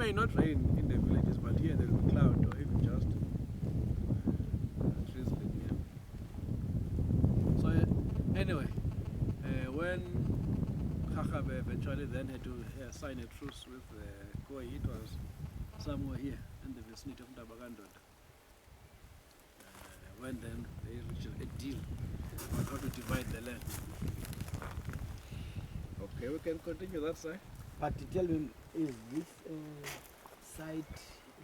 may not rain in the villages, but here there will be cloud or even just drizzling. Yeah. So anyway, when Kakabe eventually then had to sign a truce with Koi, it was somewhere here in the vicinity of Ndabagandot. When then they reached a deal on how to divide the land. Okay, we can continue that side. But tell me, is this site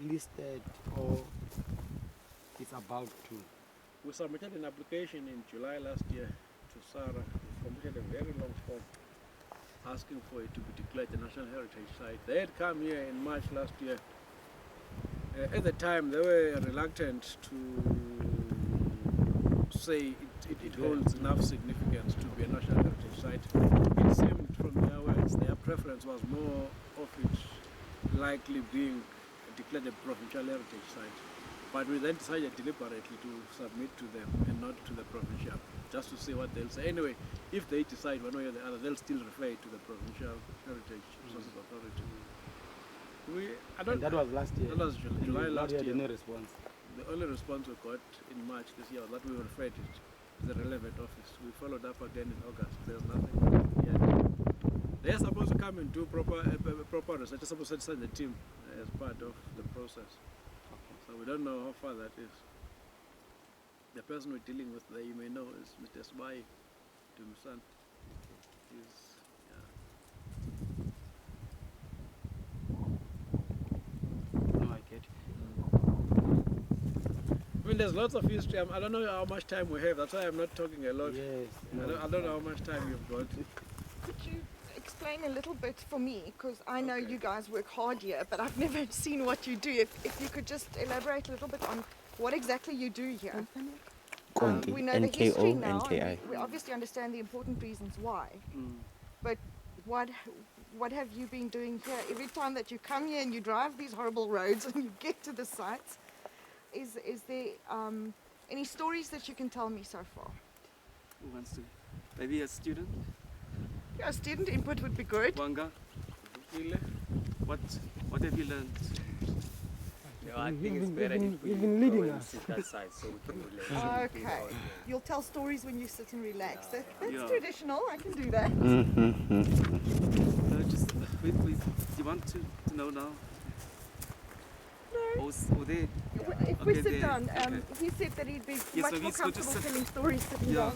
listed or is about to? We submitted an application in July last year to SARA. We completed a very long form asking for it to be declared a National Heritage Site. They had come here in March last year. At the time, they were reluctant to say it holds enough significance to be a National Heritage Site. It seemed from their words, their preference was more of it likely being declared a provincial heritage site. But we then decided deliberately to submit to them and not to the provincial, just to see what they'll say. Anyway, if they decide one way or the other, they'll still refer it to the Provincial Heritage Resources Authority. And that was last year. That was July last year. No response. The only response we got in March this year was that we referred it to the relevant office. We followed up again in August. There's nothing yet. They're supposed to come and do proper research. They're supposed to send the team as part of the process. Okay. So we don't know how far that is. The person we're dealing with there, you may know, is Mr. Sbai Dumsan. He's, No, I get it. I mean, there's lots of history. I don't know how much time we have. That's why I'm not talking a lot. Yes. I don't know how much time you've got. Could you explain a little bit for me? Because I know Okay. you guys work hard here, but I've never seen what you do. If you could just elaborate a little bit on what exactly you do here. Konke, We know the history NKO, now. NKI. And we obviously understand the important reasons why. But what have you been doing here? Every time that you come here and you drive these horrible roads and you get to the sites, is there any stories that you can tell me so far? Who wants to? Maybe a student? Yeah, student input would be good. Wanga? Ile? What have you learned? Yeah, I think You've it's been- better you've if been- we you've been go leading and us. sit that side so we can relate. Okay. You'll tell stories when you sit and relax. That's Yeah. traditional. I can do that. Just wait, please. Do you want to know now? No. Or there? If we Okay, sit there. down, Okay. he said that he'd be Yes, much so more he's good to comfortable sit. telling stories sitting Yeah. down.